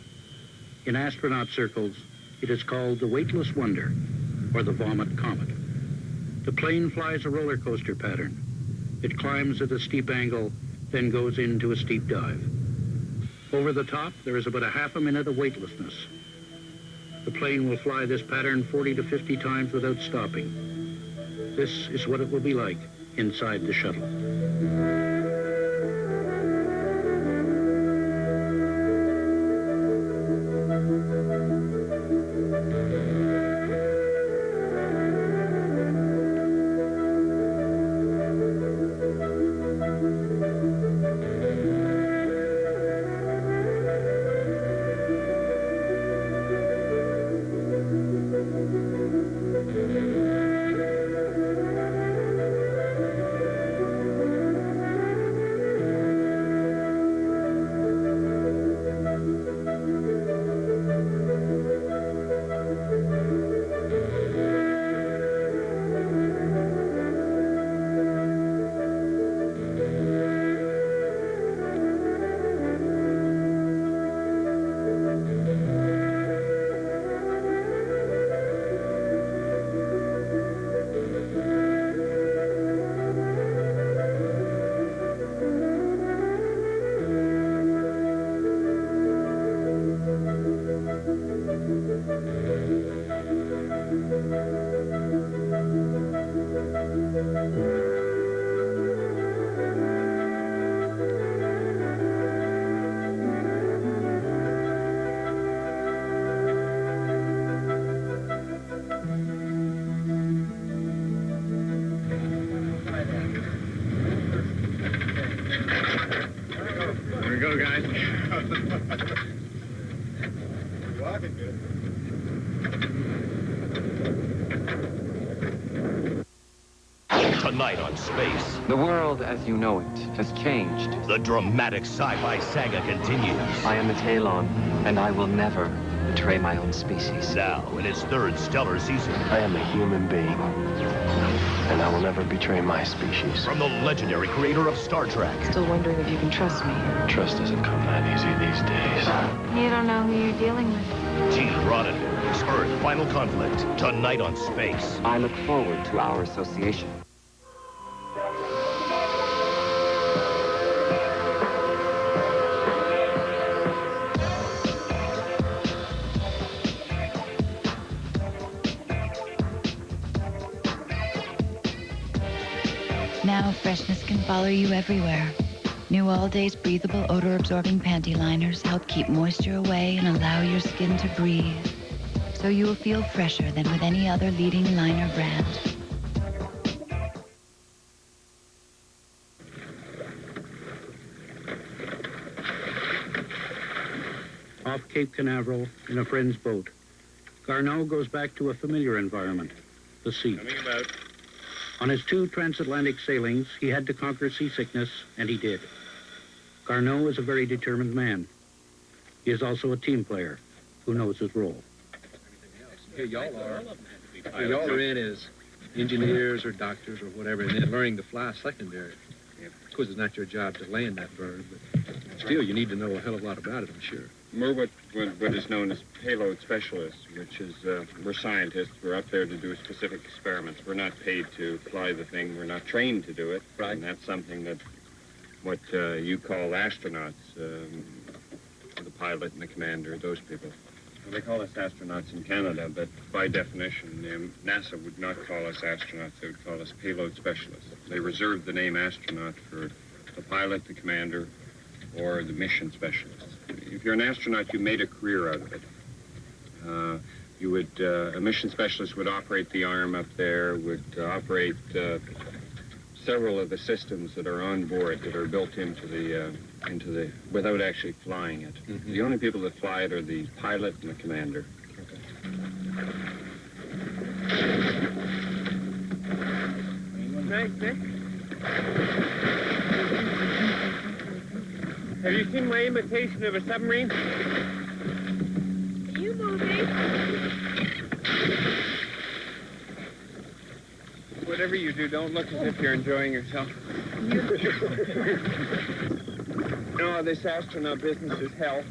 Speaker 1: In astronaut circles, it is called the Weightless Wonder, or the Vomit Comet. The plane flies a roller coaster pattern. It climbs at a steep angle, then goes into a steep dive. Over the top, there is about a half a minute of weightlessness. The plane will fly this pattern 40 to 50 times without stopping. This is what it will be like inside the shuttle.
Speaker 23: Tonight on Space,
Speaker 2: The world as you know it has changed.
Speaker 23: the dramatic sci-fi saga continues.
Speaker 2: I am a Talon, and I will never betray my own species.
Speaker 23: Now, in its third stellar season,
Speaker 2: I am a human being, and I will never betray my species.
Speaker 23: from the legendary creator of Star Trek,
Speaker 19: Still wondering if you can trust me.
Speaker 2: Trust doesn't come that easy these days.
Speaker 19: You don't know who you're dealing with.
Speaker 23: Gene Roddenberry's Earth Final Conflict. Tonight on Space.
Speaker 2: I look forward to our association.
Speaker 12: Now freshness can follow you everywhere. New All-Days breathable odor-absorbing panty liners help keep moisture away and allow your skin to breathe. So you will feel fresher than with any other leading liner brand.
Speaker 1: Off Cape Canaveral in a friend's boat, Garneau goes back to a familiar environment, the sea. On his 2 transatlantic sailings, he had to conquer seasickness, and he did. Garneau is a very determined man. He is also a team player who knows his role.
Speaker 14: Here y'all are in as engineers or doctors or whatever, and then learning to fly secondary. Of course, it's not your job to land that bird, but still, you need to know a hell of a lot about it, I'm sure.
Speaker 4: We're what is known as payload specialists, which is, we're scientists. We're up there to do specific experiments. We're not paid to fly the thing. We're not trained to do it. Right. And that's something that what you call astronauts, the pilot and the commander, those people. Well, they call us astronauts in Canada, but by definition, NASA would not call us astronauts. They would call us payload specialists. They reserve the name astronaut for the pilot, the commander, or the mission specialist. If you're an astronaut, you made a career out of it. You would, a mission specialist would operate the arm up there, would operate several of the systems that are on board that are built into the, without actually flying it. Mm-hmm. The only people that fly it are the pilot and the commander.
Speaker 11: Nice, Nick. Have you seen my imitation of a submarine?
Speaker 8: Are you moving?
Speaker 11: Whatever you do, don't look as if you're enjoying yourself. No, this astronaut business is hell.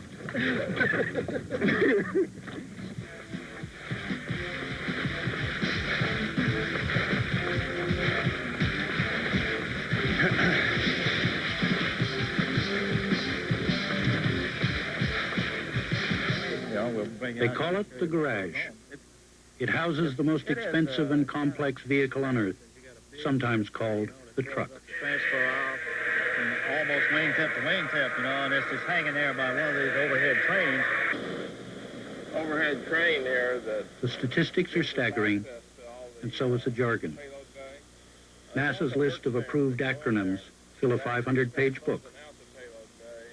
Speaker 1: They call it the garage. It houses the most expensive and complex vehicle on Earth, sometimes called the truck.
Speaker 24: Transfer off from almost wingtip to wingtip, you know, and it's just hanging there by one of these overhead trains.
Speaker 11: Overhead crane there that...
Speaker 1: The statistics are staggering, and so is the jargon. NASA's list of approved acronyms fill a 500-page book.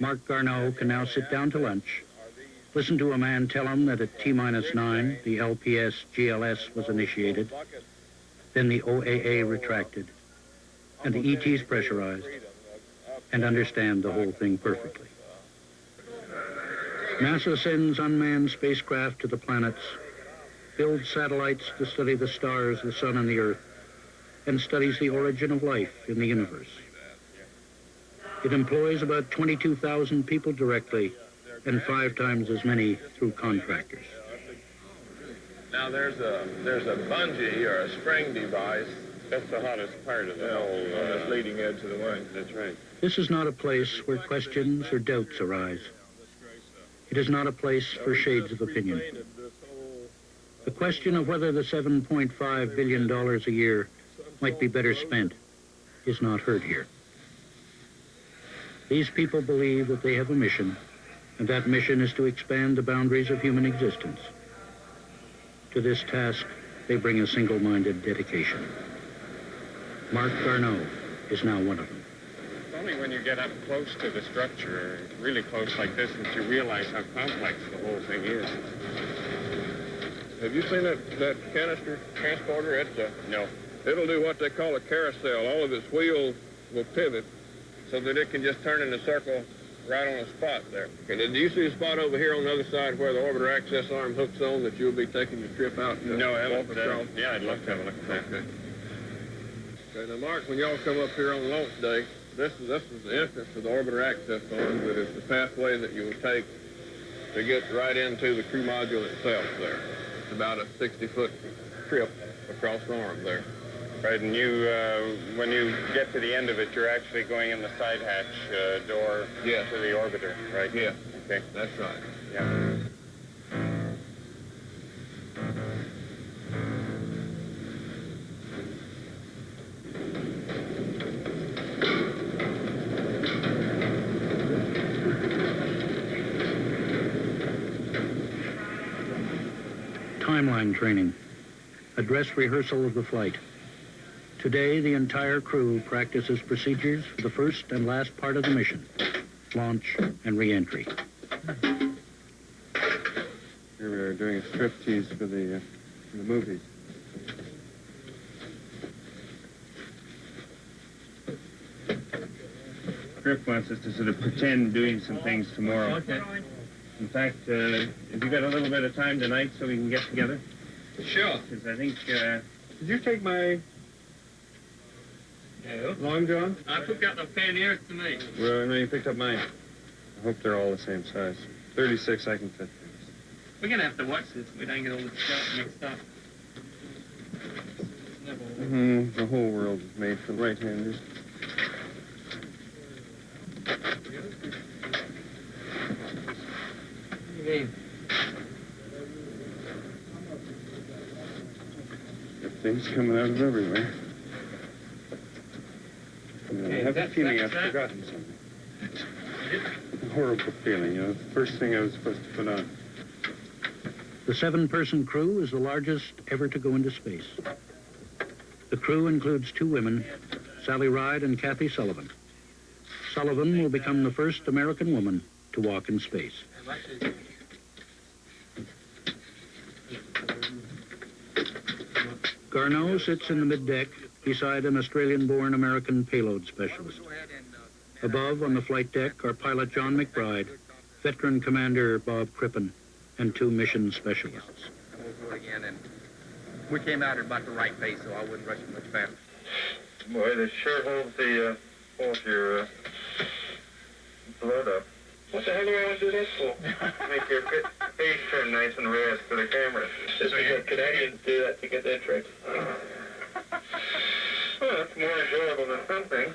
Speaker 1: Mark Garneau can now sit down to lunch, listen to a man tell him that at T-9, the LPS-GLS was initiated, then the OAA retracted, and the ETs pressurized, and understand the whole thing perfectly. NASA sends unmanned spacecraft to the planets, builds satellites to study the stars, the sun, and the Earth, and studies the origin of life in the universe. It employs about 22,000 people directly, and 5 times as many through contractors.
Speaker 11: Now there's a bungee or a spring device. That's the hottest part of the whole leading edge of the wing. That's right.
Speaker 1: This is not a place where questions or doubts arise. It is not a place for shades of opinion. The question of whether the $7.5 billion a year might be better spent is not heard here. These people believe that they have a mission, and that mission is to expand the boundaries of human existence. To this task, they bring a single-minded dedication. Mark Garneau is now one of them.
Speaker 11: only when you get up close to the structure, really close like this, that you realize how complex the whole thing is.
Speaker 9: Have you seen that canister transporter?
Speaker 11: No.
Speaker 9: It'll do what they call a carousel. All of its wheels will pivot so that it can just turn in a circle right on a spot there. Okay, do you see a spot over here on the other side where the orbiter access arm hooks on that you'll be taking your trip out?
Speaker 11: No, I haven't. Yeah, I'd love to have a look at that.
Speaker 9: Okay. Okay, now, Mark, when y'all come up here on launch day, this is the entrance to the orbiter access arm that is the pathway that you will take to get right into the crew module itself there. It's about a 60-foot trip across the arm there.
Speaker 11: Right, and you, when you get to the end of it, you're actually going in the side hatch door to the orbiter, right?
Speaker 9: Yeah.
Speaker 11: Okay.
Speaker 9: That's right.
Speaker 11: Yeah.
Speaker 1: Timeline training, a dress rehearsal of the flight. Today, the entire crew practices procedures for the first and last part of the mission, launch and re-entry.
Speaker 4: Here we are doing a striptease for the movies.
Speaker 11: Script wants us to sort of pretend doing some things tomorrow.
Speaker 7: Okay.
Speaker 11: In fact, have you got a little bit of time tonight so we can get together?
Speaker 7: Sure.
Speaker 11: Because I think, did you take my long john?
Speaker 7: I forgot the panniers to me.
Speaker 4: Well, no, you picked up mine. I hope they're all the same size. 36 I can fit.
Speaker 7: We're going to have to watch this. We don't get all the stuff mixed up.
Speaker 4: The whole world is made for right-handers. Got things coming out of everywhere. I have a feeling I've forgotten something. A horrible feeling, you know, the first thing I was supposed to put on.
Speaker 1: The 7-person crew is the largest ever to go into space. The crew includes 2 women, Sally Reid and Kathy Sullivan. Sullivan will become the first American woman to walk in space. Garneau sits in the middeck beside an Australian-born American payload specialist. Above on the flight deck are pilot John McBride, veteran commander Bob Crippen, and 2 mission specialists.
Speaker 6: We'll do it again, and we came out at about the right pace, so I wouldn't rush it much faster.
Speaker 9: Boy, this sure holds your blood up. What the hell do I want to do this for? Make your face turn nice and red for the camera. Just because Canadians do that to get their tricks. Well, that's more enjoyable than some things.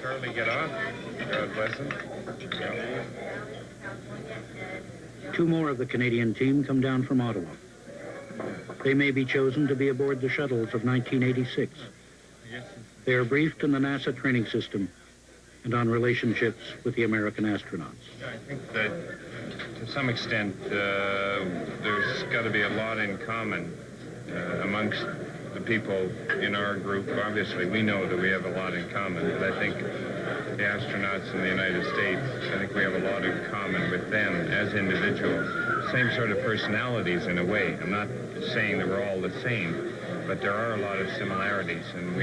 Speaker 11: Charlie get off? God bless him.
Speaker 1: 2 more of the Canadian team come down from Ottawa. They may be chosen to be aboard the shuttles of 1986. They are briefed in the NASA training system and on relationships with the American astronauts.
Speaker 11: I think that to some extent there's got to be a lot in common amongst the people in our group. Obviously, we know that we have a lot in common, but I think the astronauts in the United States, I think we have a lot in common with them as individuals. Same sort of personalities in a way. I'm not saying that we're all the same, but there are a lot of similarities, and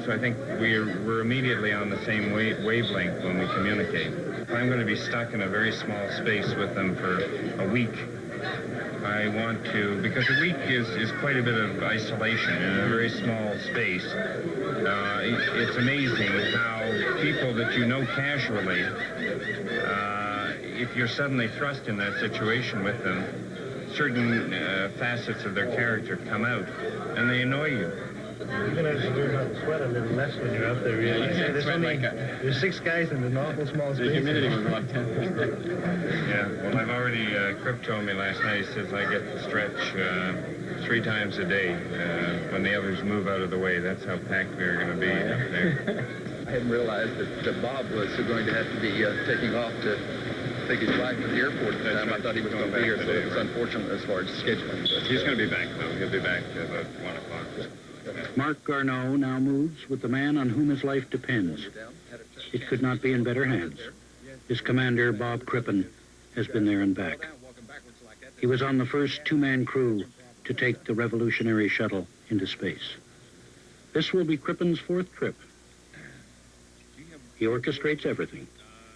Speaker 11: so I think we're immediately on the same wavelength when we communicate. If I'm going to be stuck in a very small space with them for a week, I want to, because a week is quite a bit of isolation in a very small space. It's amazing how people that you know casually, if you're suddenly thrust in that situation with them, certain facets of their character come out, and they annoy you.
Speaker 24: Even as you learn how to sweat a little less when you're out there, really.
Speaker 11: Yeah,
Speaker 24: There's 6 guys in an awful small space.
Speaker 11: The humidity was about 10%. Yeah, well, I've already, Crip told me last night, he says I get to stretch 3 times a day when the others move out of the way. That's how packed we're going to be up there.
Speaker 3: I hadn't realized that Bob was going to have to be taking off to take his wife to the airport at the time. I thought he was going to be here, so it was unfortunate as far as scheduling. But,
Speaker 4: He's going to be back, though. He'll be back about 1 o'clock.
Speaker 1: Mark Garneau now moves with the man on whom his life depends. It could not be in better hands. His commander, Bob Crippen, has been there and back. He was on the first two-man crew to take the revolutionary shuttle into space. This will be Crippen's 4th trip. He orchestrates everything,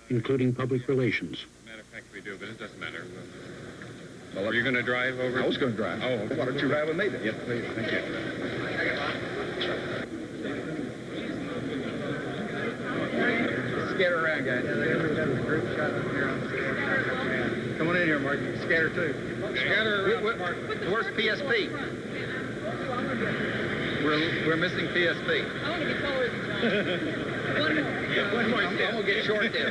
Speaker 1: including public relations.
Speaker 4: Matter of fact, we do, but it doesn't matter. Well, are you going to drive over?
Speaker 3: I was going to drive.
Speaker 4: Oh, okay.
Speaker 3: Why don't you ride with me then?
Speaker 4: Yes, please. Thank you.
Speaker 6: Scatter around, guys. Come on in here, Mark. Scatter too. Scatter around, Mark. Where's PSP? We're missing PSP.
Speaker 19: I want to be taller than John.
Speaker 6: One more. I'm going to get short then.
Speaker 19: I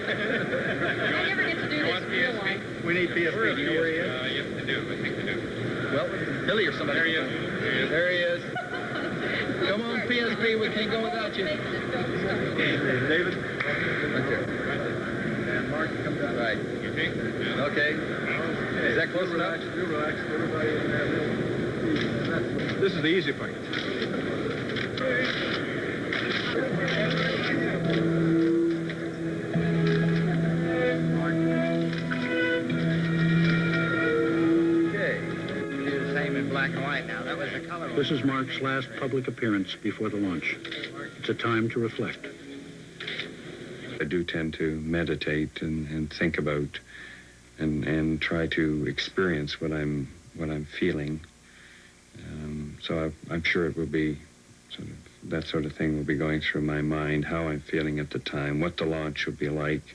Speaker 19: never get to do this in real life.
Speaker 6: We need PSP. Do you know where he is?
Speaker 4: Yes, I do. I think I do.
Speaker 6: Well, Billy or somebody.
Speaker 4: There he is.
Speaker 6: There he is. Come on, PSP. We can't go without you. David? Right there. And Mark, come down. Right.
Speaker 4: Okay.
Speaker 6: Okay. Is that close enough?
Speaker 14: Relax. Everybody in there. This is the easy part.
Speaker 6: Black and white now. That was the color.
Speaker 1: This is Mark's last public appearance before the launch. It's a time to reflect.
Speaker 4: I do tend to meditate and think about and try to experience what I'm feeling. So I'm sure it will be that sort of thing will be going through my mind, how I'm feeling at the time, what the launch will be like.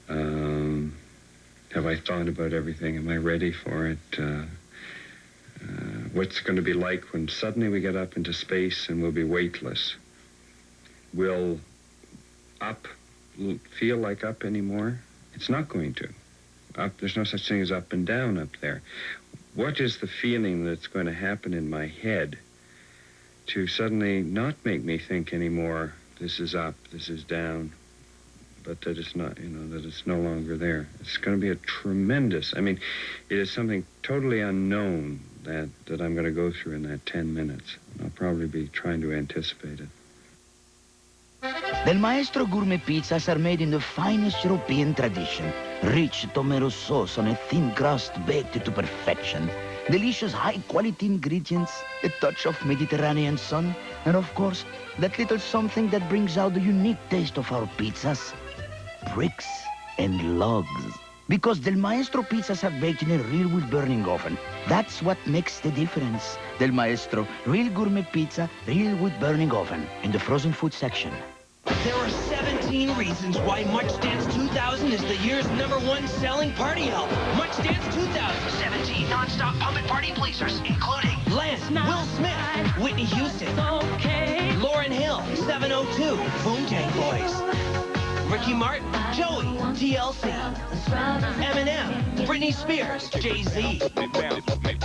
Speaker 4: Have I thought about everything? Am I ready for it? What's going to be like when suddenly we get up into space and we'll be weightless? Will up feel like up anymore? It's not going to. Up, there's no such thing as up and down up there. What is the feeling that's going to happen in my head to suddenly not make me think anymore, this is up, this is down, but that it's not, that it's no longer there? It's going to be a tremendous, it is something totally unknown that I'm going to go through in that 10 minutes. I'll probably be trying to anticipate it.
Speaker 15: Del Maestro gourmet pizzas are made in the finest European tradition. Rich tomato sauce on a thin crust baked to perfection. Delicious high-quality ingredients, a touch of Mediterranean sun, and of course, that little something that brings out the unique taste of our pizzas. Bricks and logs. Because Del Maestro pizzas are baked in a real wood burning oven. That's what makes the difference. Del Maestro, real gourmet pizza, real wood burning oven. In the frozen food section.
Speaker 16: There are 17 reasons why Much Dance 2000 is the year's #1 selling party album. Much Dance 2000. 17 non-stop pumping party pleasers, including Lance, Will Smith, Whitney Houston, Lauryn Hill, 702, Boomtang Boys, Ricky Martin, Joey, TLC, Eminem, Britney Spears, Jay-Z,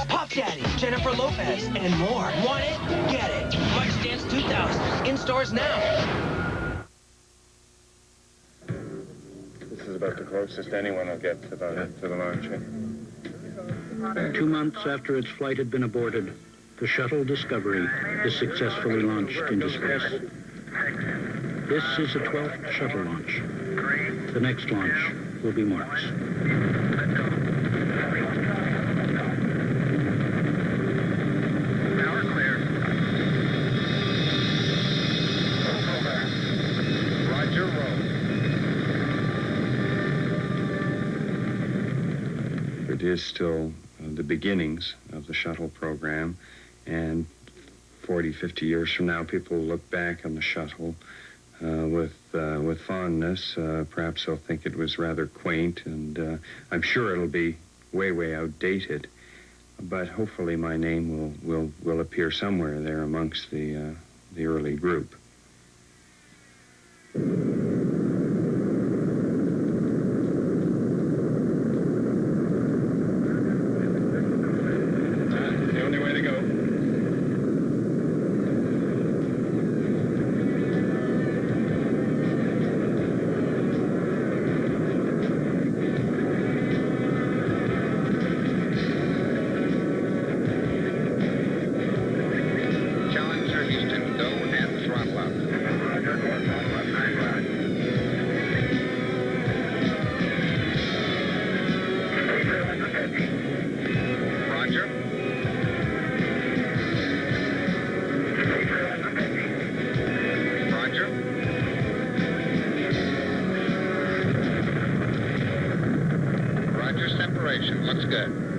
Speaker 16: Puff Daddy, Jennifer Lopez, and more. Want it? Get it. Much Dance 2000. In stores now.
Speaker 4: This is about the closest anyone will get to the launch.
Speaker 1: 2 months after its flight had been aborted, the shuttle Discovery is successfully launched into space. This is the 12th shuttle launch. The next launch will be Mark's.
Speaker 6: Power clear. Roger, roll.
Speaker 4: It is still the beginnings of the shuttle program, and 40, 50 years from now, people will look back on the shuttle with fondness. Perhaps they'll think it was rather quaint, and I'm sure it'll be way outdated. But hopefully, my name will appear somewhere there amongst the early group.
Speaker 6: separation. Looks good.